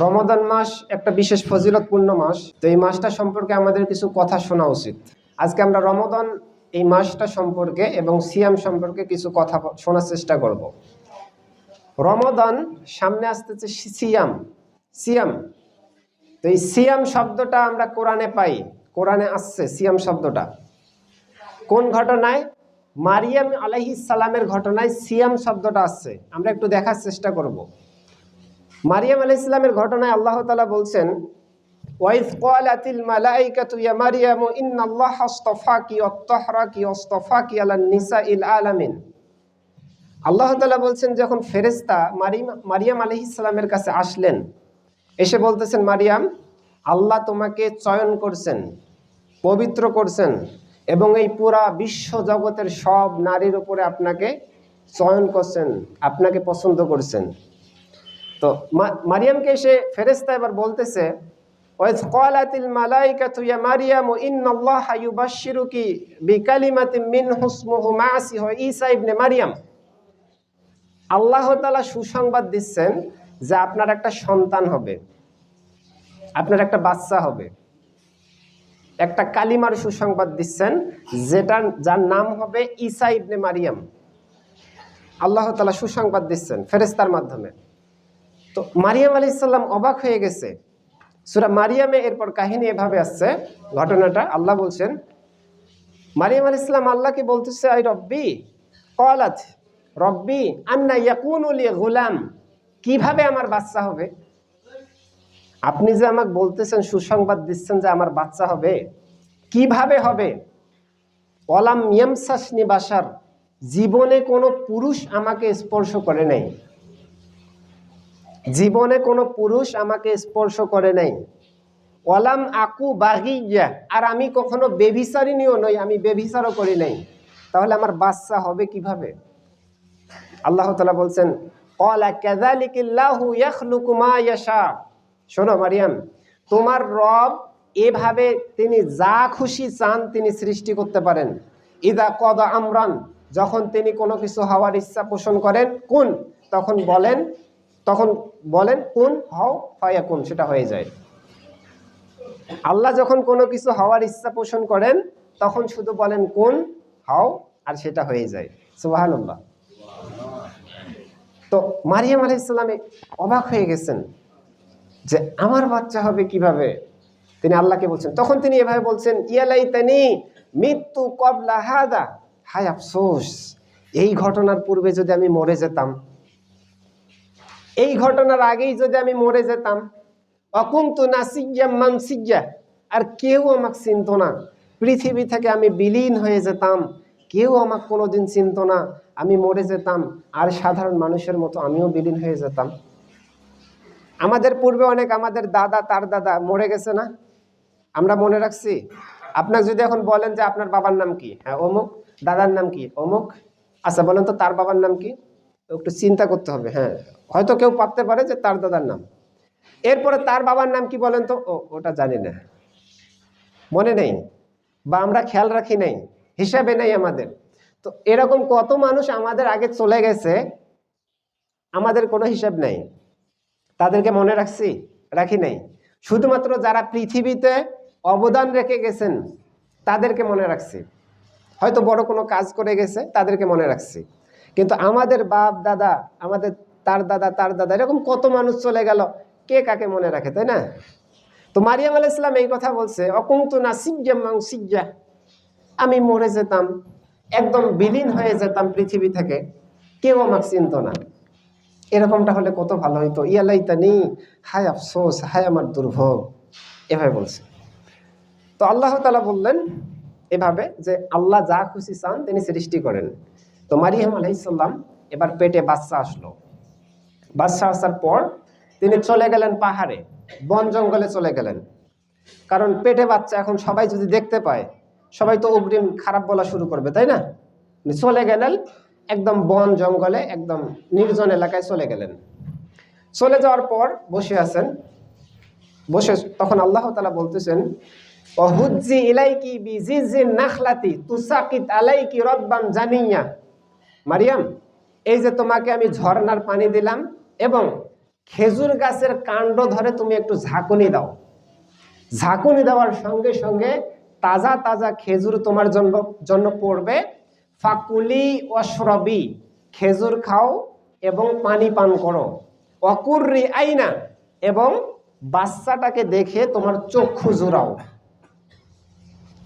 রমাদান মাস একটা বিশেষ ফজিলতপূর্ণ মাস। তো এই মাসটা সম্পর্কে আমাদের কিছু কথা শোনা উচিত। আজকে আমরা রমাদান এই মাসটা সম্পর্কে এবং সিয়াম সম্পর্কে কিছু কথা শোনার চেষ্টা করব। রমাদান সামনে আসতেছে, সিয়াম সিয়াম তো এই সিয়াম শব্দটা আমরা কোরআনে পাই, কোরআনে আসছে সিয়াম শব্দটা। কোন ঘটনায়? মারিয়াম আলাইহিস সালামের ঘটনায় সিয়াম শব্দটা আসছে। আমরা একটু দেখার চেষ্টা করব। মারিয়াম আলাইহিস সালামের ঘটনায় আল্লাহ তাআলা বলছেন, ওয়াইজ ক্বালাতিল মালাইকাতু ইয়া মারিয়াম ইন্নাল্লাহা আসতাফাকি ওয়াত্তাহরাকি ওয়াসতাফাকি আলান নিসাইল আলামিন। আল্লাহ তাআলা বলছেন, যখন ফেরেশতা মারিয়াম আলাইহিস সালামের কাছে আসলেন, এসে বলতেছেন, মারিয়াম, আল্লাহ তোমাকে চয়ন করছেন, পবিত্র করছেন এবং এই পুরা বিশ্ব জগতের সব নারীর উপরে আপনাকে চয়ন করছেন, আপনাকে পছন্দ করছেন। তো মারিয়ামকে এসে ফেরেশতা এবার বলতেছে, ওয়াইজ ক্বালাতিল মালাইকাতু ইয়া মারিয়াম ইন্নাল্লাহা ইউবাশশিরুকি বিকালিমাতিন মিনহু ইসমুহু মাসিহ ঈসা ইবনে মারিয়াম। আল্লাহ তাআলা সুসংবাদ দিচ্ছেন যে আপনার একটা সন্তান হবে, আপনার একটা বাচ্চা হবে। একটা কালিমার সুসংবাদ দিচ্ছেন, যার নাম হবে ঈসা ইবনে মারিয়াম। আল্লাহ তাআলা সুসংবাদ দিচ্ছেন ফেরেশতার মাধ্যমে। তো মারিয়াম আলাইহিস সালাম অবাক হয়ে গেছে। সূরা মারিয়ামে এরপর কাহিনী এভাবে আসছে, ঘটনাটা আল্লাহ বলছেন, মারিয়াম আলাইহিস সালাম আল্লাহকে বলতেছে, আই রব্বি, ক্বালাত রব্বি আন্না ইয়াকুনু লি গুলাম, কিভাবে আমার বাচ্চা হবে? আপনি যে আমাকে বলতেছেন, সুসংবাদ দিচ্ছেন যে আমার বাচ্চা হবে, কিভাবে হবে? ওয়ালাম ইয়ামসাসনি বাশার, জীবনে কোনো পুরুষ আমাকে স্পর্শ করে নাই, জীবনে কোনো পুরুষ আমাকে স্পর্শ করে নাই। ওয়ালাম আকু বাগিয়া, আর আমি কখনো বেভিচারিণীও নই, আমি বেভিচারও করি নাই। তাহলে আমার বাচ্চা হবে কিভাবে? আল্লাহ তাআলা বলছেন, ক্বালা কাযালিকাল্লাহু ইয়াখলুকু মা ইয়াশা। শোনো মারিয়াম, তোমার রব এভাবে তিনি যা খুশি চান তিনি সৃষ্টি করতে পারেন। ইদা কদা আমরান, যখন তিনি কোনো কিছু হওয়ার ইচ্ছা পোষণ করেন, কুন, তখন বলেন কুন হও ফায়াকুন, সেটা হয়ে যায়। আল্লাহ যখন কোনো কিছু হওয়ার ইচ্ছা পোষণ করেন তখন শুধু বলেন কুন হও, আর সেটা হয়ে যায়। সুবহানাল্লাহ। তো মারিয়াম আলাইহিস সালাম অবাক হয়ে গেছেন যে আমার বাচ্চা হবে কিভাবে। তিনি আল্লাহকে বলছেন, তখন তিনি এভাবে বলছেন, ইয়ালাইতানি মৃত্যু কবলা হাদা, হায় আফসোস, এই ঘটনার পূর্বে যদি আমি মরে যেতাম, এই ঘটনার আগেই যদি আমি মরে যেতাম। অকুন্তু নাসিয়্যাম মানসিয়্যা, আর কেউ আমাকে চিনত না, পৃথিবী থেকে আমি বিলীন হয়ে যেতাম, কেউ আমাকে কোনোদিন চিনত না, আমি মরে যেতাম, আর সাধারণ মানুষের মতো আমিও বিলীন হয়ে যেতাম। আমাদের পূর্বে অনেক, আমাদের দাদা তার দাদা মরে গেছে না, আমরা মনে রাখছি? আপনাকে যদি এখন বলেন যে আপনার বাবার নাম কি, হ্যাঁ অমুক, দাদার নাম কি অমুক, আচ্ছা বলেন তো তার বাবার নাম কি, একটু চিন্তা করতে হবে। হ্যাঁ, হয়তো কেউ পারতে পারে যে তার দাদার নাম, এরপরে তার বাবার নাম কি বলেন তো, ওটা জানি না, মনে নেই, বা আমরা খেয়াল রাখি নাই, হিসাবে নেই আমাদের। তো এরকম কত মানুষ আমাদের আগে চলে গেছে, আমাদের কোনো হিসাব নেই, তাদেরকে মনে রাখি নাই। শুধুমাত্র যারা পৃথিবীতে অবদান রেখে গেছেন তাদেরকে মনে রাখছি, হয়তো বড় কোনো কাজ করে গেছে তাদেরকে মনে রাখছি। কিন্তু আমাদের বাপ দাদা, আমাদের তার দাদা এরকম কত মানুষ চলে গেল, কে কাকে মনে রাখে, তাই না? তো মারিয়াম আলাইহিস সালাম এই কথা বলছে, অকুন্তু নাসিয়্যাম মানসিয়্যা, আমি মরে যেতাম, একদম বিলীন হয়ে যেতাম পৃথিবী থেকে, কেউ আমাকে চিনত না। এরকমটা হলে কত ভালো হইতো। ইয়ালাইতানি, হায় আফসোস, হায় আমার দুর্ভোগ, এভাবে বলছে। তো আল্লাহ তাআলা বললেন এভাবে যে আল্লাহ যা খুশি চান তিনি সৃষ্টি করেন। তো মারিয়াম আলাইহিস সালাম এবার পেটে বাচ্চা আসলো। বাচ্চা আসার পর তিনি চলে গেলেন পাহাড়ে, বন জঙ্গলে চলে গেলেন। কারণ পেটে বাচ্চা এখন সবাই যদি দেখতে পায়, সবাই তো অগ্রিম খারাপ বলা শুরু করবে, তাই না? চলে গেলেন একদম বন জঙ্গলে, একদম নির্জন এলাকায় চলে গেলেন। চলে যাওয়ার পর বসে আছেন, তখন আল্লাহ তাআলা বলতেছেন, ওহুজ্জি ইলাইকি বিজিজিন নাখলাতি তুসাকিত আলাইকি রাব্বান জানিয়া। মারিয়াম, এই যে তোমাকে আমি ঝর্ণার পানি দিলাম এবং খেজুর গাছের কাণ্ড ধরে তুমি একটু ঝাঁকুনি দাও, ঝাঁকুনি দেওয়ার সঙ্গে সঙ্গে তাজা তাজা খেজুর তোমার জন্য পড়বে। ফাকুলি ওয়াশরাবি, খেজুর খাও এবং পানি পান করো। অকুর্রি আইনা, এবং বাচ্চাটাকে দেখে তোমার চক্ষু জোড়াও।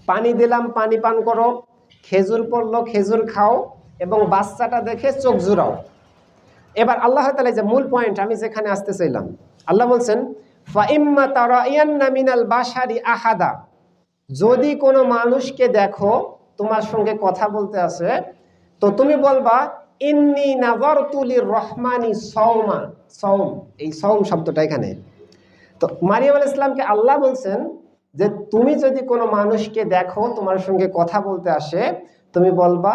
পানি দিলাম, পানি পান করো, খেজুর পড়লো, খেজুর খাও এবং বাচ্চাটা দেখে চোখ জোড়াও। এবার আল্লাহ তাআলা, যে মূল পয়েন্ট আমি যেখানে আসতে চাইলাম, আল্লাহ বলছেন ফাইম্মা তারায়ান্না মিনাল বাশারি আহাদা, যদি কোনো মানুষকে দেখো তোমার সঙ্গে কথা বলতে আসে, তো তুমি বলবা ইন্নী নাযারতু লির-রহমানি সাওমা। সাওম, এই সাওম শব্দটা এখানে। তো মারিয়াম আলাইহিস সালামকে আল্লাহ বলছেন যে তুমি যদি কোনো মানুষকে দেখো তোমার সঙ্গে কথা বলতে আসে, তুমি বলবা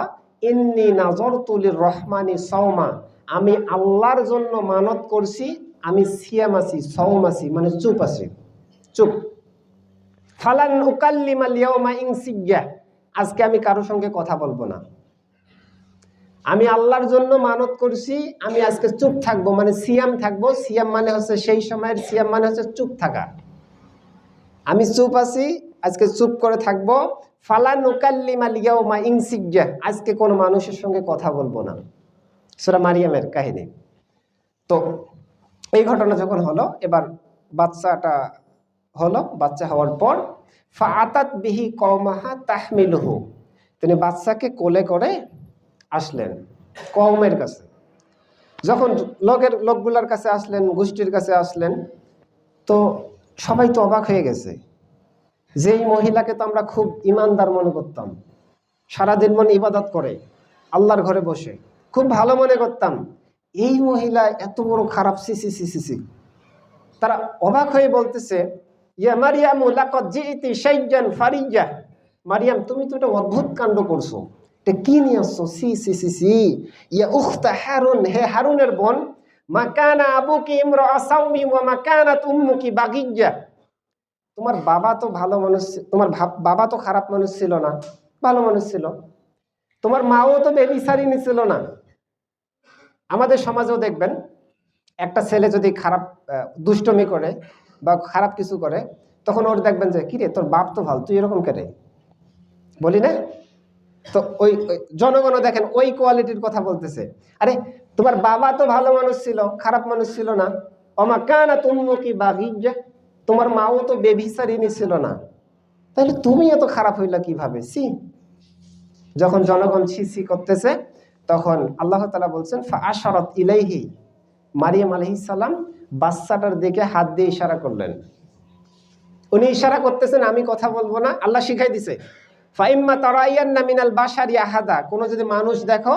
ইন্নী নাযারতু লির-রহমানি সাওমা, আমি আল্লাহর জন্য মানত করছি, আমি সিয়াম আছি, সাওম আছি, মানে চুপ আছি, চুপ। ফালান উকাল্লিমাল ইয়াওমা ইনসিয়্যা, আজকে আমি কারোর সঙ্গে কথা বলবো না, আমি আল্লাহর জন্য মানত করছি, আমি আজকে চুপ থাকবো, মানে সিয়াম থাকবো। সিয়াম মানে হচ্ছে সেই সময়ের সিয়াম মানে হচ্ছে চুপ থাকা। আমি চুপ আছি, আজকে চুপ করে থাকবো। ফালান উকাল্লিমাল ইয়াওমা ইনসিয়্যা, আজকে কোনো মানুষের সঙ্গে কথা বলবো না। সূরা মারিয়ামের কাহিনী। তো এই ঘটনা যখন হলো, এবার বাচ্চাটা হলো, বাচ্চা হওয়ার পর ফাআতাত বিহি কওমাহা তাহমিলুহু, তিনি বাচ্চাকে কোলে করে আসলেন কওমের কাছে। যখন লোকগুলার কাছে আসলেন, গোষ্ঠীর কাছে আসলেন, তো সবাই তো অবাক হয়ে গেছে। যেই মহিলাকে তো আমরা খুব ইমানদার মনে করতাম, সারাদিন মনে ইবাদত করে আল্লাহর ঘরে বসে, খুব ভালো মনে করতাম, এই মহিলা এত বড় খারাপ, সিসি সিসি সি। তারা অবাক হয়ে বলতেছে, ইয়া মারিয়ামু লাকাদ জিইতি শাইয়্যান ফারিয়্যা, মারিয়াম তুমি তো একটা অদ্ভুত কাণ্ড করছো, এটা কি নিয়ে আসছো, সি সি সি সি। ইয়া উখতা হারুন, হে হারুনের বোন, মা কানা আবুকি ইমরা সাওমি ওয়া মা কানাত উম্মুকি বাগিয়্যা, তোমার বাবা তো ভালো মানুষ, তোমার বাবা তো খারাপ মানুষ ছিল না, ভালো মানুষ ছিল। তোমার মাও তো বেবিচারিণী ছিল না। আমাদের সমাজেও দেখবেন, একটা ছেলে যদি খারাপ দুষ্টমি করে বা খারাপ কিছু করে, তখন ওর দেখবেন যে কিরে তোর বাপ তো ভালো, তুই এরকম কেন বলি না? তো ওই জনগণও দেখেন ওই কোয়ালিটির কথা বলতেছে, আরে তোমার বাবা তো ভালো মানুষ ছিল, খারাপ মানুষ ছিল না। ওমা কানাত উম্মুকি বাগিয়্যা, তোমার মাও তো বেবিচারিণী ছিল না, তাহলে তুমি এত খারাপ হইলা কিভাবে, সি। যখন জনগণ ছি ছি করতেছে, তখন আল্লাহ তাআলা বলছেন ফাআশারাত ইলাইহি, মারিয়াম আলাইহিস সালাম বাচ্চাটার দিকে হাত দিয়ে ইশারা করলেন। উনি ইশারা করতেছেন আমি কথা বলবো না, আল্লাহ শিখাই দিছে ফাইম্মা তারায়ান্না মিনাল বাশারি আহাদা, কোন যদি মানুষ দেখো,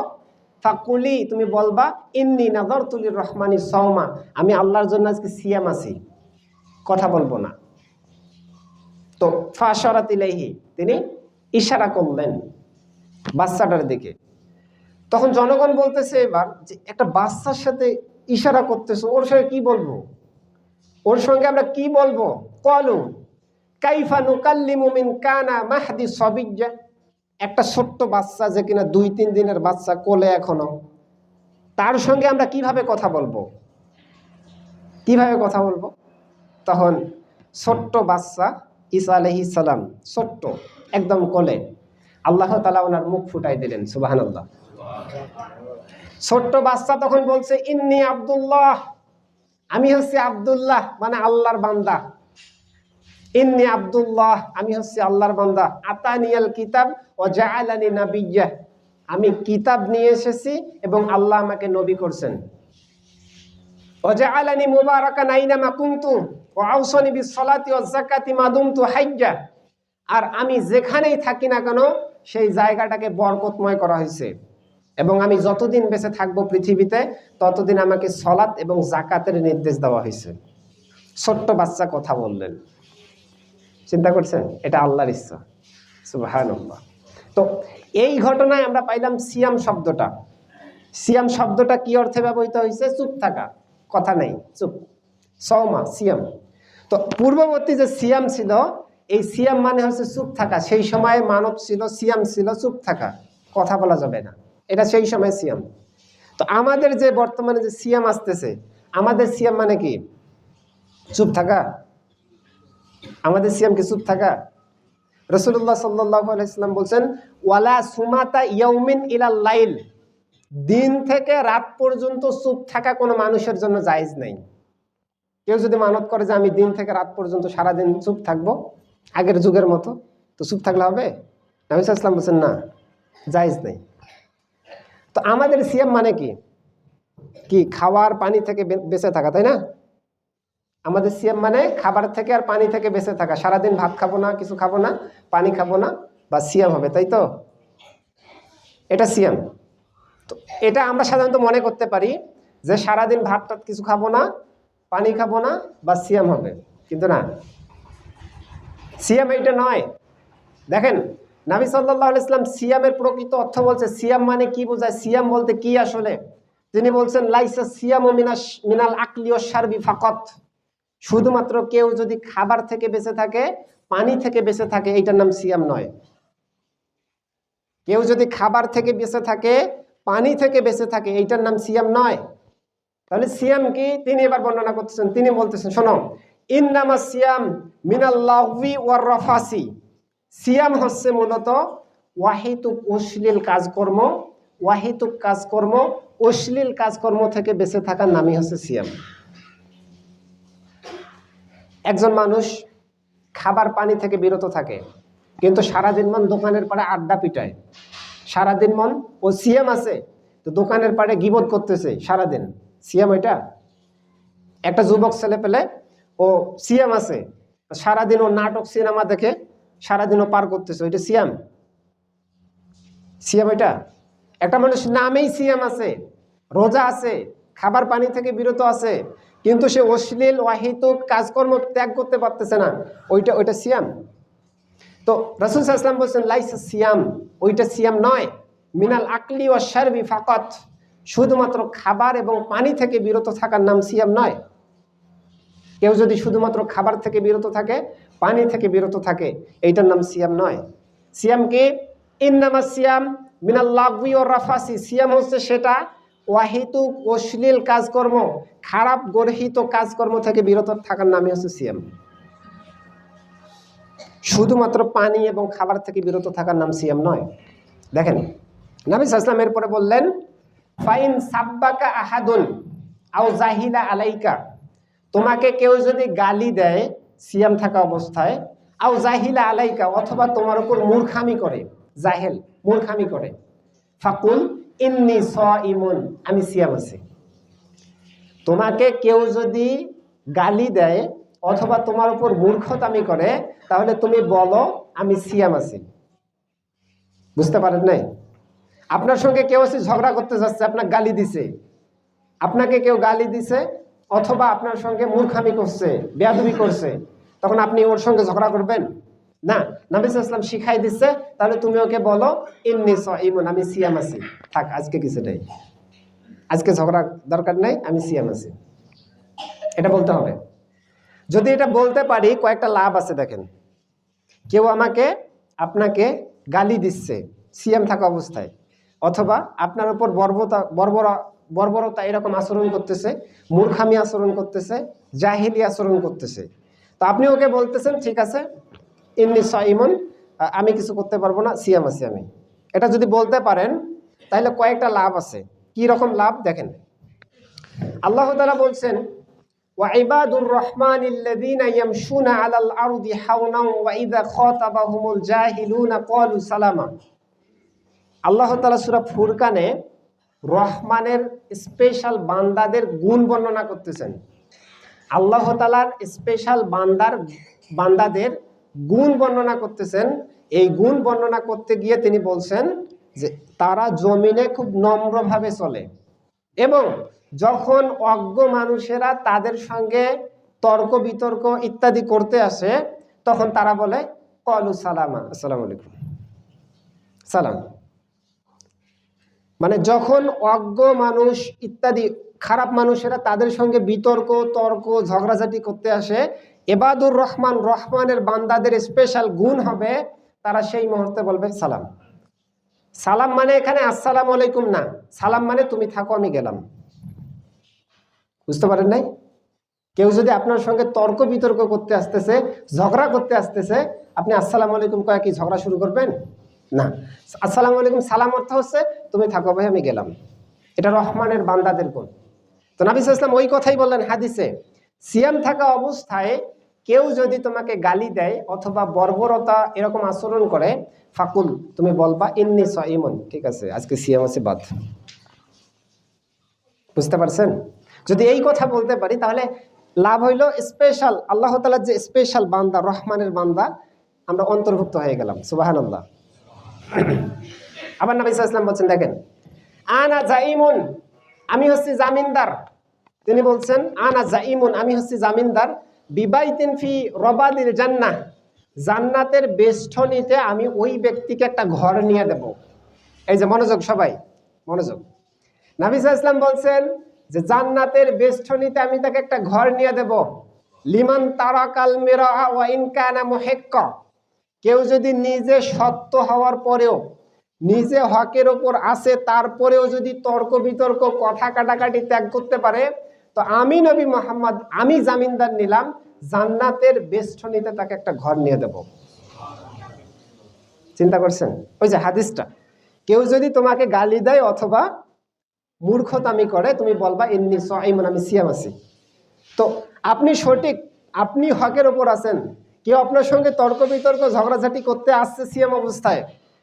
ফাকুলি তুমি বলবা ইন্নী নাযারতু লির-রহমানি সাওমা, আমি আল্লাহর জন্য আজকে সিয়াম আছি, কথা বলবো না। তো ফাআশারাত ইলাইহি, তিনি ইশারা করলেন বাচ্চাটার দিকে। তখন জনগণ বলতেছে এবার যে একটা বাচ্চার সাথে ইশারা করতেছো, ওর সঙ্গে কি বলবো, ওর সঙ্গে আমরা কি বলবো? ক্বালু কাইফা নুকাল্লিমু মিন কানা মাহদি সাবিয়্যা, একটা ছোট্ট বাচ্চা যে কিনা 2-3 দিনের বাচ্চা, কোলে এখনো, তার সঙ্গে আমরা কিভাবে কথা বলবো, কিভাবে কথা বলবো? তখন ছোট্ট বাচ্চা ঈসা আলাইহিস সালাম, ছোট্ট একদম কোলে, আল্লাহ তাআলা ওনার মুখ ফুটাই দিলেন, সুবহানাল্লাহ। ছোট্ট বাচ্চা তখন বলছে ইন্নী আব্দুল্লাহ, আমি হচ্ছি আব্দুল্লাহ, মানে আল্লাহর বান্দা। ইন্নী আব্দুল্লাহ, আমি হচ্ছি আল্লাহর বান্দা। আতানিয়াল কিতাব ওয়া জাআলানি নাবিয়্যা, আমি কিতাব নিয়ে এসেছি এবং আল্লাহ আমাকে নবী করছেন। ওয়া জাআলানি মুবারাকান আইনামা কুনতু ওয়া আওসানি বিস-সালাতি ওয়াজ-যাকাতি মা দুমতু হাইয়্যা, আর আমি যেখানেই থাকি না কেন সেই জায়গাটাকে বরকতময় করা হয়েছে, এবং আমি যতদিন বেঁচে থাকবো পৃথিবীতে ততদিন আমাকে সালাত এবং যাকাতের নির্দেশ দেওয়া হয়েছে। ছোট্ট বাচ্চা কথা বললেন, চিন্তা করছেন? এটা আল্লাহর ইচ্ছা, সুবহানাল্লাহ। তো এই ঘটনায় আমরা পাইলাম সিয়াম শব্দটা। সিয়াম শব্দটা কি অর্থে ব্যবহৃত হয়েছে? চুপ থাকা, কথা নেই, চুপ, সওমা, সিয়াম। তো পূর্ববর্তী যে সিয়াম ছিল, এই সিয়াম মানে হচ্ছে চুপ থাকা। সেই সময়ে মানব ছিল, সিয়াম ছিল চুপ থাকা, কথা বলা যাবে না, এটা সেই সময় সিয়াম। তো আমাদের যে বর্তমানে যে সিয়াম আসতেছে, আমাদের সিয়াম মানে কি? চুপ থাকা? আমাদের সিয়াম কি চুপ থাকা? রাসূলুল্লাহ সাল্লাল্লাহু আলাইহি ওয়াসাল্লাম বলছেন, ওয়ালা সুমাতা ইয়াউমিন ইলাল লাইল, দিন থেকে রাত পর্যন্ত চুপ থাকা কোনো মানুষের জন্য জায়েজ নাই। কেউ যদি মানত করে যে আমি দিন থেকে রাত পর্যন্ত সারাদিন চুপ থাকবো আগের যুগের মতো, তো চুপ থাকলে হবে? নবী সাল্লাল্লাহু আলাইহি ওয়াসাল্লাম বলছেন না, জায়েজ নেই। তো আমাদের সিয়াম মানে কি? কি খাওয়ার পানি থেকে বেঁচে থাকা, তাই না? আমাদের সিয়াম মানে খাবার থেকে আর পানি থেকে বেঁচে থাকা। সারাদিন ভাত খাবো না, কিছু খাবো না, পানি খাবো না, বা সিয়াম হবে, তাই তো? এটা সিয়াম। তো এটা আমরা সাধারণত মনে করতে পারি যে সারাদিন ভাত টাত কিছু খাবো না, পানি খাবো না, বা সিয়াম হবে, কিন্তু না, সিয়াম এইটা নয়। দেখেন, নবী সাল্লাল্লাহু আলাইহি ওয়াসাল্লাম সিয়ামের প্রকৃত অর্থ বলছে। সিয়াম মানে কি বোঝায়, সিয়াম বলতে কি আসলে? তিনি বলছেন, লাইসা সিয়ামু মিনাল আকলি ওয়াশ শারবি ফাকাত, শুধুমাত্র কেউ যদি খাবার থেকে বেঁচে থাকে, পানি থেকে বেঁচে থাকে, এইটার নাম সিয়াম নয়। কেউ যদি খাবার থেকে বেঁচে থাকে, পানি থেকে বেঁচে থাকে, এইটার নাম সিয়াম নয়। তাহলে সিয়াম কি? তিনি এবার বর্ণনা করতেছেন, তিনি বলতেছেন, শোনো, ইন্নামা সিয়াম মিনাল লাগবি ওয়ার রাফাসি, সিয়াম হচ্ছে মূলত ওয়াহিতুক অশ্লীল কাজকর্ম, ওয়াহিতুক কাজকর্ম, অশ্লীল কাজকর্ম থেকে বেঁচে থাকার নামই হচ্ছে সিয়াম। একজন মানুষ খাবার পানি থেকে বিরত থাকে, কিন্তু সারাদিন মন দোকানের পাড়ে আড্ডা পিটায়, সারাদিন মন ও সিয়াম আছে, তো দোকানের পাড়ে গীবত করতেছে সারাদিন, সিয়াম এটা? একটা যুবক ছেলে পেলে ও সিয়াম আছে, সারাদিন ও নাটক সিনেমা দেখে সারাদিনও পার করতেছে, ওইটা সিয়াম? সিয়াম এটা? একটা মানুষ নামেই সিয়াম আছে, রোজা আছে, খাবার পানি থেকে বিরত আছে, কিন্তু সে অশ্লীল অহেতুক কাজকর্ম ত্যাগ করতে পারতেছে না, ওইটা সিয়াম? তো রাসূল সাল্লাল্লাহু আলাইহি ওয়াসাল্লাম বলছেন, লাইসা সিয়াম, ওইটা সিয়াম নয়, মিনাল আকলি ওয়াশ শারবি ফাকাত, শুধুমাত্র খাবার এবং পানি থেকে বিরত থাকার নাম সিয়াম নয়। কেউ যদি শুধুমাত্র খাবার থেকে বিরত থাকে, পানি থেকে বিরত থাকে, এইটার নাম সিয়াম নয়। সিয়াম কি? ইন্নামা সিয়াম মিনাল লাগবি ওয়ার রাফাসি, সিয়াম হচ্ছে সেটা অহেতুক অশ্লীল কাজকর্ম, খারাপ গর্হিত কাজকর্ম থেকে বিরত থাকার নামই হচ্ছে সিয়াম। শুধুমাত্র পানি এবং খাবার থেকে বিরত থাকার নাম সিয়াম নয়। দেখেন, নবী সাল্লাল্লাহু আলাইহি ওয়াসাল্লাম এরপরে বললেন, ফাইন সাব্বাকা আহাদুন আও জাহিলা আলাইকা, তোমাকে কেউ যদি গালি দেয় সিয়াম থাকা অবস্থায়, আও জাহিলা আলাইকা, অথবা তোমার উপর মূর্খামি করে, জাহেল মূর্খামি করে, ফাকুল ইন্নী সাইমুন, আমি সিয়াম আছি। তোমাকে কেউ যদি গালি দেয় অথবা তোমার উপর মূর্খতামি করে, তাহলে তুমি বলো আমি সিয়াম আছি। বুঝতে পারেন নাই? আপনার সঙ্গে কেউ এসে ঝগড়া করতে যাচ্ছে, আপনাকে গালি দিছে, আপনাকে কেউ গালি দিছে অথবা আপনার সঙ্গে মূর্খামি করছে, বেয়াদবি করছে, তখন আপনি ওর সঙ্গে ঝগড়া করবেন না। নবী সাল্লাল্লাহু আলাইহি ওয়াসাল্লাম শিখাই দিচ্ছে, তাহলে তুমি ওকে বলো ইন্নী সাইমুন, আমি সিয়াম আছি, থাক আজকে কিছুটাই, আজকে ঝগড়া দরকার নাই, আমি সিয়াম আছি, এটা বলতে হবে। যদি এটা বলতে পারি, কয়েকটা লাভ আছে। দেখেন, কেউ আপনাকে গালি দিচ্ছে সিয়াম থাকা অবস্থায়, অথবা আপনার উপর বর্বরতা এরকম আচরণ করতেছে, মূর্খামি আচরণ করতেছে, জাহিলি আচরণ করতেছে, তো আপনি ওকে বলতেছেন ঠিক আছে ইন্নী সাইমুন, আমি কিছু করতে পারবো না, সিয়াম আছি আমি। এটা যদি বলতে পারেন তাহলে কয়েকটা লাভ আছে। কি রকম লাভ? দেখেন, আল্লাহ তাআলা বলছেন, ওয়াইবাদুর রহমানিল্লাযীনা ইয়ামশুনা আলাল আরদি হাওনান ওয়া ইযা খাতাবাহুমুল জাহিলুনা ক্বালু সালামা। আল্লাহ তাআলা সূরা ফুরকানে রহমানের স্পেশাল বান্দাদের গুণ বর্ণনা করতেছেন। আল্লাহ তাআলার স্পেশাল বান্দাদের গুণ বর্ণনা করতেছেন। এই গুণ বর্ণনা করতে গিয়ে তিনি বলছেন যে তারা জমিনে খুব নম্রভাবে চলে, এবং যখন অজ্ঞ মানুষেরা তাদের সঙ্গে তর্ক বিতর্ক ইত্যাদি করতে আসে, তখন তারা বলে ক্বালু সালামা, আসসালামু আলাইকুম, সালাম। মানে যখন অজ্ঞ মানুষ ইত্যাদি খারাপ মানুষেরা তাদের সঙ্গে বিতর্ক তর্ক ঝগড়াঝাটি করতে আসে, ইবাদুর রহমান, রহমানের বান্দাদের স্পেশাল গুণ হবে তারা সেই মুহূর্তে বলবে সালাম। সালাম মানে এখানে আসসালামু আলাইকুম না, সালাম মানে তুমি থাকো আমি গেলাম। বুঝতে পারেন নাই? কেউ যদি আপনার সঙ্গে তর্ক বিতর্ক করতে আসতেছে, ঝগড়া করতে আসতেছে, আপনি আসসালামু আলাইকুম কয়ে কি ঝগড়া শুরু করবেন? না। আসসালামু আলাইকুম সালাম অর্থ হচ্ছে তুমি থাকো ভাই, আমি গেলাম। এটা রহমানের বান্দাদের গুণ। তো নবী সাল্লাল্লাহু আলাইহি ওয়াসাল্লাম ওই কথাই বললেন হাদিসে, সিয়াম থাকা অবস্থায় কেউ যদি তোমাকে গালি দেয় অথবা বর্বরতা এরকম আচরণ করে, ফাকুল, তুমি বলবা ইন্নী সাইমুন, ঠিক আছে আজকে সিয়াম আছে, বাদ। বুঝতে পারছেন? যদি এই কথা বলতে পারি তাহলে লাভ হইল স্পেশাল আল্লাহ তাআলার যে স্পেশাল বান্দা, রহমানের বান্দা, আমরা অন্তর্ভুক্ত হয়ে গেলাম। সুবহানাল্লাহ। আবার নবী সাল্লাল্লাহু আলাইহি ওয়াসাল্লাম বলছেন, দেখেন, আনা জাইমুন, আমি হচ্ছি জামিনদার। তিনি বলছেন আনা জাইমুন, আমি হচ্ছি জামিনদার, বিবাইতিন ফি রবাদিল জান্নাহ, জান্নাতের বেষ্টনীতে আমি ওই ব্যক্তিকে একটা ঘর নিয়ে দেব। এই যে মনোযোগ সবাই, মনোযোগ। নবী সাল্লাল্লাহু আলাইহি ওয়াসাল্লাম বলছেন যে জান্নাতের বেষ্টনীতে আমি তাকে একটা ঘর নিয়ে দেব। লিমান তারাকাল মিরা ওয়া ইন কানা মুহিক্কা, কেউ যদি নিজে সত্য হওয়ার পরেও, নিজে হকের ওপর আছে তারপরেও যদি তর্ক বিতর্ক কথা কাটাকাটি ত্যাগ করতে পারে, তো আমি নবী মুহাম্মদ, আমি জামিনদার নিলাম, জান্নাতের বেষ্টনীতে তাকে একটা ঘর নিয়ে দেব। চিন্তা করছেন? ওই যে হাদিসটা, কেউ যদি তোমাকে গালি দেয় অথবা মূর্খতামি করে, তুমি বলবা ইন্নী সাইমুন, আমি সিয়াম আছি। তো আপনি সঠিক, আপনি হকের ওপর আছেন, কেউ আপনার সঙ্গে তর্ক বিতর্ক ঝগড়াঝাটি করতে আসছে সিয়াম অবস্থায়,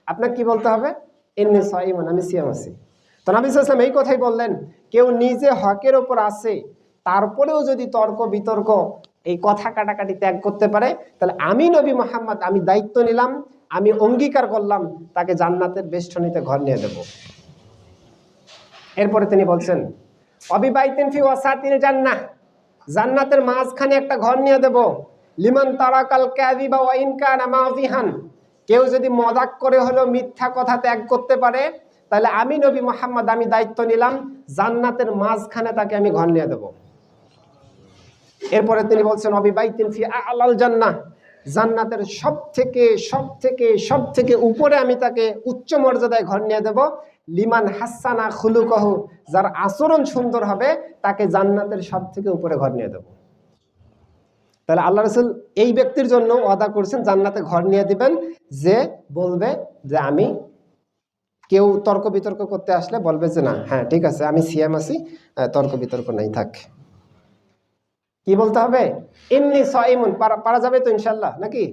আপনার কি বলতে হবে? ইন্নী সাইমুন, আমি সিয়াম আছি। তো নবী সাল্লাল্লাহু আলাইহি ওয়াসাল্লাম এই কথাই বললেন, কেউ নিজে হকের ওপর আছে তারপরেও যদি তর্ক বিতর্ক এই কথা কাটাকাটি ত্যাগ করতে পারে, তাহলে আমি নবী মুহাম্মদ, আমি দায়িত্ব নিলাম, আমি অঙ্গীকার করলাম, তাকে জান্নাতের বেষ্টনীতে ঘর নিয়ে দেব। এরপরে তিনি বলছেন অবিবাইতিন ফি ওয়াসাতিল জান্নাহ, জান্নাতের মাঝখানে একটা ঘর নিয়ে দেব। লিমান তারাকাল কাযিবা ওয়া ইন কানা মাযিহান, কেউ যদি মজাক করে হলেও মিথ্যা কথা ত্যাগ করতে পারে, তাহলে আমি নবী মুহাম্মদ, আমি দায়িত্ব নিলাম, জান্নাতের মাঝখানে তাকে আমি ঘর নিয়ে দেব। এরপরে তিনি বলছেন অবিবাইতিন ফি আ'লাল জান্নাহ, জান্নাতের সব থেকে উপরে আমি তাকে উচ্চ মর্যাদায় ঘর নিয়ে দেব। লিমান হাসানা খুলুকাহু, যার আচরণ সুন্দর হবে তাকে জান্নাতের সব থেকে উপরে ঘর নিয়ে দেব। তাহলে আল্লাহ রাসূল এই ব্যক্তির জন্য ওয়াদা করছেন জান্নাতে ঘর নিয়ে দিবেন, যে বলবে যে আমি, কেউ তর্ক বিতর্ক করতে আসলে বলবে যে না, হ্যাঁ ঠিক আছে আমি সিয়াম আছি, তর্ক বিতর্ক নাই, থাক। কি বলতে হবে? ইন্নী সাইমুন, পারা যাবে তো ইনশাল্লাহ নাকি?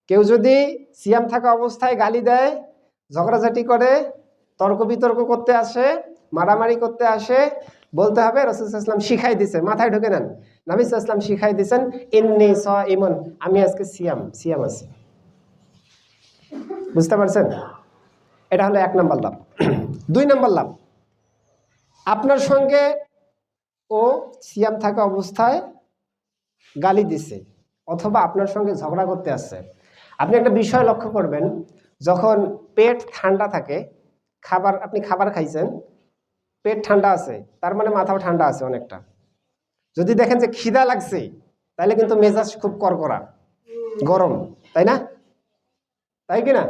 কেউ যদি সিয়াম থাকা অবস্থায় গালি দেয়, ঝগড়াঝাটি করে, তর্ক বিতর্ক করতে আসে, মারামারি করতে আসে, বলতে হবে রাসূল সাল্লাল্লাহু আলাইহি ওয়াসাল্লাম শিখাই দিছে, মাথায় ঢুকে নেন, নবী সাল্লাল্লাহু আলাইহি ওয়াসাল্লাম শিখাই দিয়েছেন ইন্নী সাইমুন, আমি আজকে সিয়াম আছি। বুঝতে পারছেন? এটা হলো 1 নম্বর লাভ। 2 নম্বর লাভ, আপনার সঙ্গে ও সিয়াম থাকা অবস্থায় গালি দিছে অথবা আপনার সঙ্গে ঝগড়া করতে আসছে। আপনি একটা বিষয় লক্ষ্য করবেন, যখন পেট ঠান্ডা থাকে, আপনি খাবার খাইছেন, পেট ঠান্ডা আছে, তার মানে মাথাও ঠান্ডা আছে অনেকটা। যদি দেখেন যে খিদা লাগছে, তাহলে কিন্তু মেজাজ খুব করকরা, গরম, তাই না? তাই কিনা?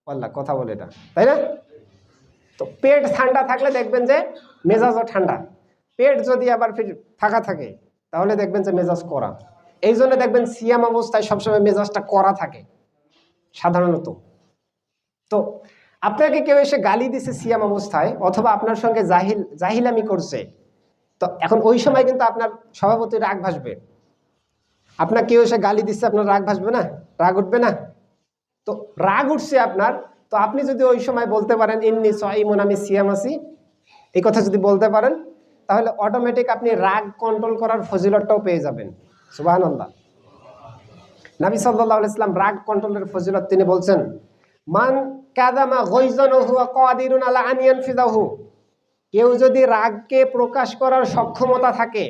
আল্লাহ কথা বলে এটা, তাই না? তো পেট ঠান্ডা থাকলে দেখবেন যে মেজাজও ঠান্ডা। পেট যদি আবার ফির ফাঁকা থাকে, তাহলে দেখবেন যে মেজাজ কড়া। এই জন্য দেখবেন সিয়াম অবস্থায় সবসময় মেজাজটা কড়া থাকে সাধারণত। তো আপনাকে কেউ এসে গালি দিছে সিয়াম অবস্থায়, অথবা আপনার সঙ্গে জাহিলামি করছে, তো এখন ওই সময় কিন্তু আপনার স্বভাবতই রাগ ভাসবে। আপনার কেউ এসে গালি দিচ্ছে, আপনার রাগ ভাসবে না? রাগ উঠবে না? তো রাগ উঠছে আপনার, তো আপনি যদি ওই সময় বলতে পারেন ইন্নী সাইমুন, আমি সিয়াম আছি, এই কথা যদি বলতে পারেন, তাহলে অটোমেটিক আপনি রাগ কন্ট্রোল করার ফজিলতটাও পেয়ে যাবেন। সুবহানাল্লাহ। নবী সাল্লাল্লাহু আলাইহি ওয়াসাল্লাম রাগ কন্ট্রোলের ফজিলত তিনি বলছেন, মান কাযামা গায়জান ওয়া হুয়া কাদিরুন আলা আন ইয়ানফিযাহু, কেউ যদি রাগকে প্রকাশ করার সক্ষমতা থাকে,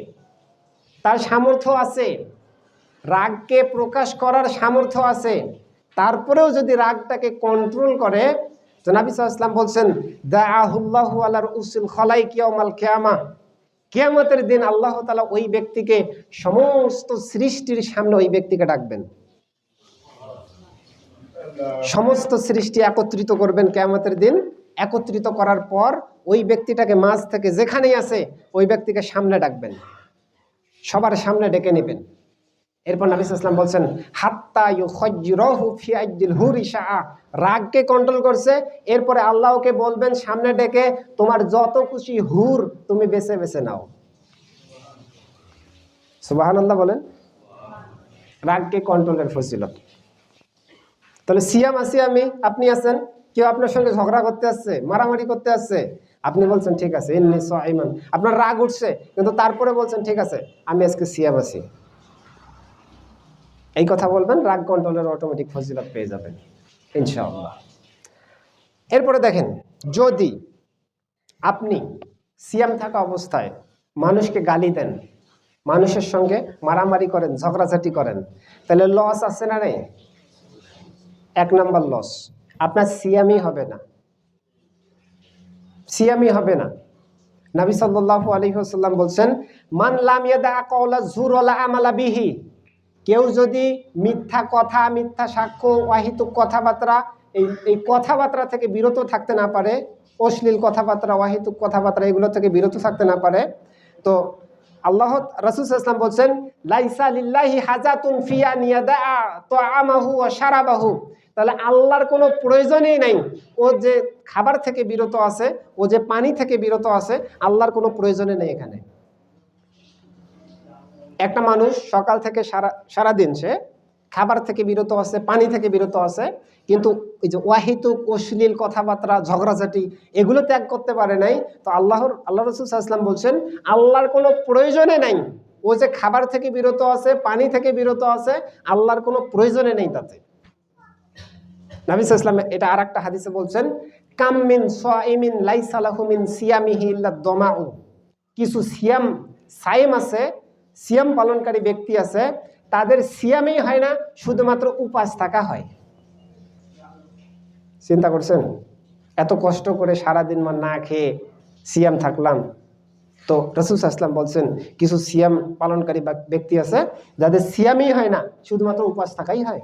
তার সামর্থ্য আছে, রাগকে প্রকাশ করার সামর্থ্য আছে, তারপরেও যদি রাগটাকে কন্ট্রোল করে, তো নবী সাল্লাল্লাহু আলাইহি ওয়াসাল্লাম বলছেন দাআহুল্লাহু আলা রুউসিল খালাইক ইয়াউমাল কিয়ামাহ, কিয়ামতের দিন আল্লাহ তাআলা ওই ব্যক্তিকে সমস্ত সৃষ্টির সামনে ওই ব্যক্তিকে ডাকবেন, সমস্ত সৃষ্টি একত্রিত করবেন কিয়ামতের দিন। একত্রিত করার পর ওই ব্যক্তিটাকে মাঝ থেকে যেখানেই আছে ওই ব্যক্তিকে সামনে ডাকবেন, সবার সামনে ডেকে নেবেন। এরপর নবী সাল্লাল্লাহু আলাইহি ওয়াসাল্লাম বলছেন হাত্তা ইউখায়্যিরাহু ফি আইদিল হুরি শাআ, রাগকে কন্ট্রোল করছে, এরপরে আল্লাহকে বলবেন সামনে ডেকে তোমার যত খুশি হুর তুমি বেছে বেছে নাও। সুবহানাল্লাহ বলেন। রাগকে কন্ট্রোলের ফজিলত। তাহলে সিয়াম আছি আমি, আপনি আছেন, কেউ আপনার সঙ্গে ঝগড়া করতে আসছে, মারামারি করতে আসছে, আপনি বলছেন ঠিক আছে ইন্নী সাইমান, আপনার রাগ উঠছে কিন্তু তারপরে বলছেন ঠিক আছে আমি আজকে সিয়াম আছি, এই কথা বলবেন, রাগ কন্ট্রোলের অটোমেটিক ফজিলত পেয়ে যাবেন ইনশাআল্লাহ। এরপরে দেখেন, যদি আপনি সিয়াম থাকা অবস্থায় মানুষকে গালি দেন, মানুষের সঙ্গে মারামারি করেন, ঝগড়াঝাটি করেন, তাহলে লস আছে না নেই? 1 নাম্বার লস, আপনার সিয়ামই হবে না, সিয়ামই হবে না। নবী সাল্লাল্লাহু আলাইহি ওয়াসাল্লাম বলছেন মান লাম ইয়াদা কাওলা যুর ওয়ালা আমালা বিহি, কেউ যদি মিথ্যা কথা, মিথ্যা সাক্ষ্য, অহেতুক কথাবার্তা, এই কথাবার্তা থেকে বিরত থাকতে না পারে, অশ্লীল কথাবার্তা, অহেতুক কথাবার্তা এগুলো থেকে বিরত থাকতে না পারে, তো আল্লাহ রাসূল সাল্লাল্লাহু আলাইহি ওয়াসাল্লাম বলছেন লাইসা লিল্লাহি হাজাতুন ফিয়া নিয়াদা তাআমাহু ওয়া শারাবাহু, তাহলে আল্লাহর কোনো প্রয়োজনই নাই ও যে খাবার থেকে বিরত আছে, ও যে পানি থেকে বিরত আছে, আল্লাহর কোনো প্রয়োজনই নেই এখানে। একটা মানুষ সকাল থেকে সারাদিন সে খাবার থেকে বিরত আছে, পানি থেকে বিরত আছে, কিন্তু এই যে অহেতুক অশ্লীল কথাবার্তা, ঝগড়াঝাটি এগুলো ত্যাগ করতে পারে নাই, তো আল্লাহ রাসূল সাল্লাল্লাহু আলাইহি ওয়াসাল্লাম বলছেন আল্লাহর কোনো প্রয়োজনে নাই, ও যে খাবার থেকে বিরত আছে, পানি থেকে বিরত আছে, আল্লাহর কোনো প্রয়োজনে নেই তাতে। নবী সাল্লাল্লাহু আলাইহি ওয়াসাল্লাম এটা আরেকটা হাদিসে বলছেন কাম মিন সাইমিন লাইসা লাহু মিন সিয়ামিহি ইল্লা দামাউ, কিছু সাইম আছে, সিয়াম পালনকারী ব্যক্তি আছে, তাদের সিয়ামই হয় না, শুধুমাত্র উপাস থাকা হয়। চিন্তা করছেন, এত কষ্ট করে সারাদিন না খেয়ে সিয়াম থাকলাম, তো রাসূল সাল্লাল্লাহু আলাইহি ওয়াসাল্লাম বলছেন কিছু সিয়াম পালনকারী ব্যক্তি আছে যাদের সিয়ামই হয় না, শুধুমাত্র উপাস থাকাই হয়।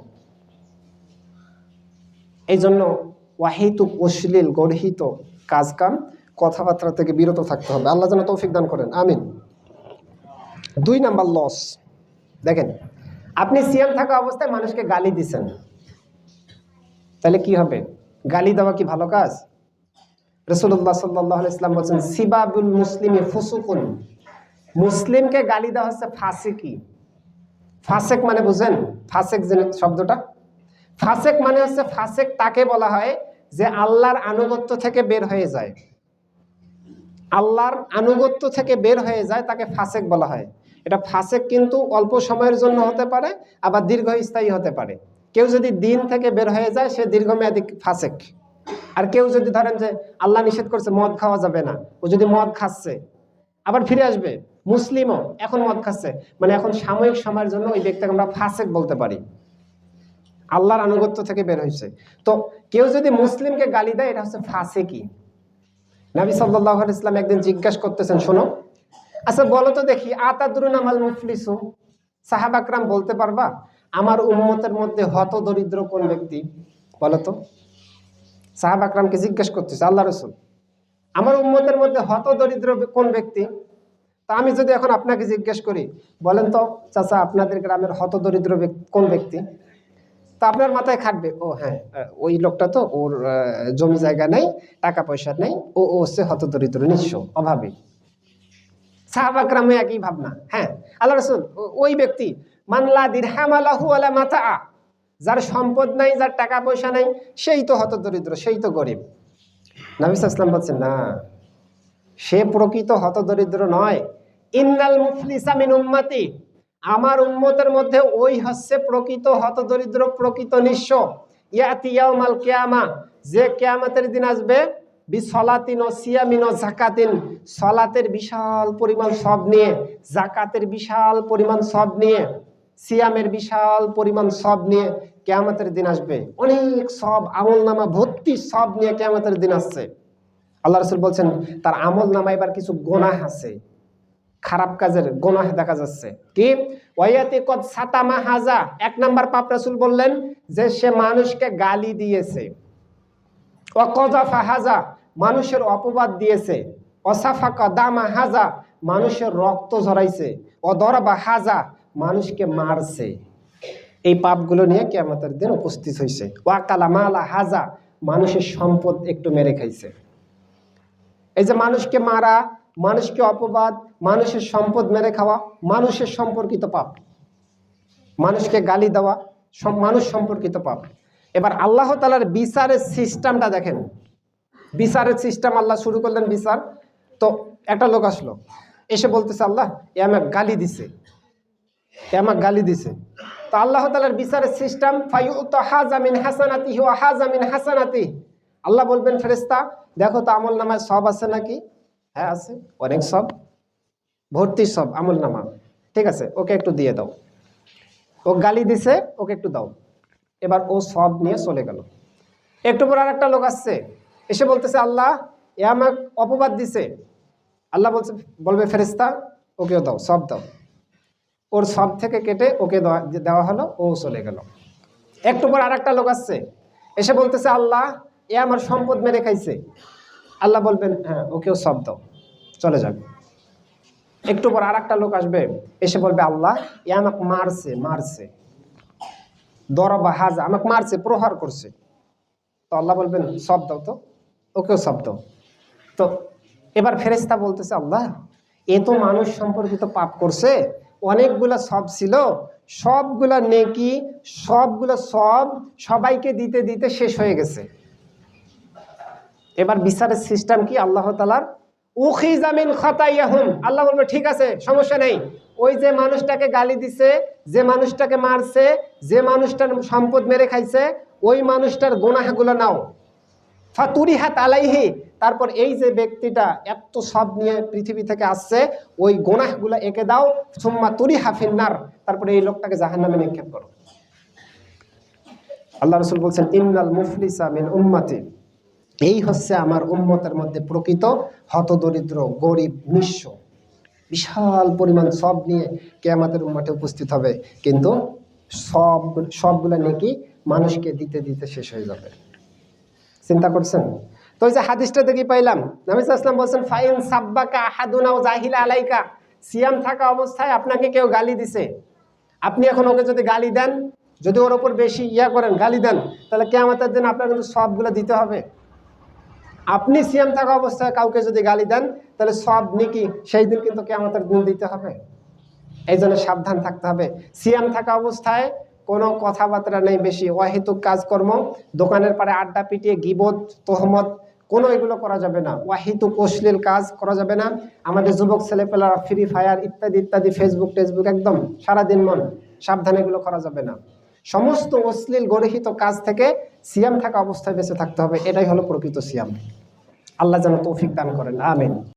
এই জন্য অহেতুক অশ্লীল গর্হিত কাজকাম কথাবার্তা থেকে বিরত থাকতে হবে। আল্লাহ যেন তৌফিক দান করেন, আমিন। 2 নাম্বার লস, দেখেন আপনি সিয়াম থাকা অবস্থায় মানুষকে গালি দিচ্ছেন, তাহলে কি হবে? গালি দেওয়া কি ভালো কাজ? রাসূলুল্লাহ সাল্লাল্লাহু আলাইহি ওয়াসাল্লাম বলেন সিবাবুল মুসলিমি ফুসুকুন, মুসলিমকে গালি দেওয়া হচ্ছে ফাসিকি। ফাসেক মানে বুঝেন? ফাসেক যে শব্দটা, ফাসেক মানে হচ্ছে, ফাসেক তাকে বলা হয় যে আল্লাহর আনুগত্য থেকে বের হয়ে যায়, আল্লাহর আনুগত্য থেকে বের হয়ে যায়, তাকে ফাসেক বলা হয়। এটা ফাসেক কিন্তু অল্প সময়ের জন্য হতে পারে, আবার দীর্ঘস্থায়ী হতে পারে। কেউ যদি দিন থেকে বের হয়ে যায় সে দীর্ঘমেয়াদী ফাসেক। আর কেউ যদি ধরেন যে আল্লাহ নিষেধ করছে মদ খাওয়া যাবে না, ও যদি মদ খাচ্ছে আবার ফিরে আসবে, মুসলিমও এখন মদ খাচ্ছে, মানে এখন সাময়িক সময়ের জন্য ওই ব্যক্তিকে আমরা ফাসেক বলতে পারি, আল্লাহর আনুগত্য থেকে বের হয়েছে। তো কেউ যদি মুসলিমকে গালি দেয় এটা হচ্ছে ফাসেকি। নবী সাল্লাল্লাহু আলাইহি ওয়াসাল্লাম একদিন জিজ্ঞাসা করতেছেন, শোনো আচ্ছা বলো তো দেখি আতাদরুনা মাল মুফলিসু, সাহাবা একরাম বলতে পারবা আমার উম্মতের মধ্যে হত দরিদ্র কোন ব্যক্তি? বলো তো। সাহাবা একরামকে জিজ্ঞাসা করতেছে আল্লাহ রাসূল, আমার উম্মতের মধ্যে হত দরিদ্র কোন ব্যক্তি? তা আমি যদি এখন আপনাকে জিজ্ঞেস করি, বলেন তো চাচা আপনাদের গ্রামের হত দরিদ্র কোন ব্যক্তি? তা আপনার মাথায় খাটবে, ও হ্যাঁ ওই লোকটা তো, ওর জমি জায়গা নেই, টাকা পয়সা নেই, ও হচ্ছে হত দরিদ্র, নিঃস্ব, অভাবী। সাহাবা একরামে একই ভাবনা। হ্যাঁ, আল্লাহ রাসূল ওই ব্যক্তি মানলা দিরহামা লাহু ওয়ালা মাতা, যার সম্পদ নাই, যার টাকা পয়সা নাই, সেই তো হত দরিদ্র, সেই তো গরিব। নবী সাল্লাল্লাহু আলাইহি ওয়াসাল্লাম বলছেন না, সে প্রকৃত হত দরিদ্র নয়। ইন্নাল মুফলিসা মিন উম্মতি, আমার উম্মতের মধ্যে ওই হচ্ছে প্রকৃত হত দরিদ্র, প্রকৃত নিঃস্ব। ইয়াতি ইয়াউমাল কিয়ামা, যে কিয়ামতের দিন আসবে, বিসলাতিন ও সিয়ামিন ও যাকাতিন, সালাতের বিশাল পরিমাণ সব নিয়ে, যাকাতের বিশাল পরিমাণ সব নিয়ে, সিয়ামের বিশাল পরিমাণ সব নিয়ে কিয়ামতের দিন আসবে। অনেক সব, আমলনামা ভর্তি সব নিয়ে কিয়ামতের দিন আসছে। আল্লাহ রাসূল বলছেন তার আমল নামায় এবার কিছু গুনাহ আছে, খারাপ কাজের গুনাহ দেখা যাচ্ছে। কি? ওয়ায়াতি কদ সাতামা হাজা, 1 নাম্বার পাপ রাসূল বললেন যে সে মানুষকে গালি দিয়েছে। ওয়া কযাফা হাজা, মানুষের অপবাদ দিয়েছে, অসাফাকা দামা হাজা, মানুষের রক্ত ঝরাইছে, অদরবা হাজা, মানুষকে মারছে। এই পাপগুলো নিয়ে কিয়ামতের দিন উপস্থিত হয়েছে। ওয়াকালা মালা হাজা, মানুষের সম্পদ একটু মেরে খাইছে। এই যে মানুষকে মারা, মানুষকে অপবাদ, মানুষের সম্পদ মেরে খাওয়া, মানুষের সম্পর্কিত পাপ। মানুষকে গালি দেওয়া সব মানুষ সম্পর্কিত পাপ। এবার আল্লাহ তাআলার বিচারের সিস্টেমটা দেখেন। বিচারের সিস্টেম আল্লাহ শুরু করলেন বিচার। তো একটা লোক আসলো, এসে বলতেছে আল্লাহ এ আমাকে গালি দিছে, এ আমাকে গালি দিছে। তো আল্লাহ তাআলার বিচারের সিস্টেম, ফায়ুতা হাযা মিন হাসানাতিহি ওয়া হাযা মিন হাসানাতিহি। আল্লাহ বলবেন ফেরেশতা দেখো তো আমল নামায় সব আছে নাকি? হ্যাঁ আছে, অনেক সব, ভর্তি সব আমল নামা। ঠিক আছে, ওকে একটু দিয়ে দাও। ও গালি দিছে, ওকে একটু দাও। এবার ও সব নিয়ে চলে গেল। একটু পর আর একটা লোক আসছে, এসে বলতেছে আল্লাহ এ আমাকে অপবাদ দিছে। আল্লাহ বলবে ফেরেশতা ওকেও দাও, সব দাও। ওর সব থেকে কেটে ওকে দেওয়া হলো, ও চলে গেল। একটু পর আর একটা লোক আসছে, এসে বলতেছে আল্লাহ এ আমার সম্পদ মেরে খাইছে। আল্লাহ বলবেন হ্যাঁ ওকেও সব দাও, চলে যাবে। একটু পর আর একটা লোক আসবে, এসে বলবে আল্লাহ এ আমাকে মারছে, দরবা হাজা, আমাকে মারছে, প্রহার করছে। তো আল্লাহ বলবেন সব দাও, তো ওকেও সব দাও। তো এবার ফেরেশতা বলতেছে আল্লাহ এ তো মানুষ সম্পর্কিত পাপ করছে, অনেকগুলা সব ছিল, সবগুলা নেকি, সবগুলা সবাইকে দিতে দিতে শেষ হয়ে গেছে। এবার বিচারের সিস্টেম কি আল্লাহ তাআলার? উখিযা মিন খাতায়াহুম, আল্লাহ বলবে ঠিক আছে সমস্যা নেই, ওই যে মানুষটাকে গালি দিছে, যে মানুষটাকে মারছে, যে মানুষটার সম্পদ মেরে খাইছে, ওই মানুষটার গুনাহগুলো নাও। ফাতুরিহাত আলাইহি, তারপর এই যে ব্যক্তিটা এত সব নিয়ে পৃথিবী থেকে আসছে, ওই গুনাহগুলো একে দাও। সুম্মা তুরিহা ফিন্নার, তারপরে এই লোকটাকে জাহান্নামে নিক্ষেপ করো। আল্লাহ রাসূল বলছেন ইন্নাল মুফলিসা মিন উম্মতি, এই হচ্ছে আমার উম্মতের মধ্যে প্রকৃত হতদরিদ্র, গরিব, নিঃস্ব। বিশাল পরিমাণ সব নিয়ে কিয়ামতের মাঠে উপস্থিত হবে, কিন্তু সবগুলা নেকি মানুষকে দিতে দিতে শেষ হয়ে যাবে। চিন্তা করছেন? তো ওই যে হাদিসটা দেখি পাইলাম, নবী সাল্লাল্লাহু আলাইহি ওয়াসাল্লাম বলছেন ফাইন সাব্বাকা আহাদুন আও জাহিলা আলাইকা, সিয়াম থাকা অবস্থায় আপনাকে কেউ গালি দিছে, আপনি এখন ওকে যদি গালি দেন, যদি ওর উপর বেশি করেন, গালি দেন, তাহলে কিয়ামতের দিন আপনার কিন্তু সবগুলো দিতে হবে। আপনি সিয়াম থাকা অবস্থায় কাউকে যদি গালি দেন, তাহলে সব নেকি সেই দিন কিন্তু কিয়ামতের দিন দিতে হবে। এই জন্য সাবধান থাকতে হবে। সিয়াম থাকা অবস্থায় কোনো কথাবার্তা নেই বেশি, অহেতুক কাজকর্ম, দোকানের পারে আড্ডা পিটিয়ে গীবত, তোহমত, কোনো এগুলো করা যাবে না। অহেতুক অশ্লীল কাজ করা যাবে না। আমাদের যুবক ছেলেপেলারা ফ্রি ফায়ার ইত্যাদি ইত্যাদি, ফেসবুক টেসবুক একদম সারাদিন মন, সাবধানে এগুলো করা যাবে না। সমস্ত অশ্লীল গর্হিত কাজ থেকে সিয়াম থাকা অবস্থায় বেঁচে থাকতে হবে। এটাই হলো প্রকৃত সিয়াম। আল্লাহ যেন তৌফিক দান করেন, আমিন।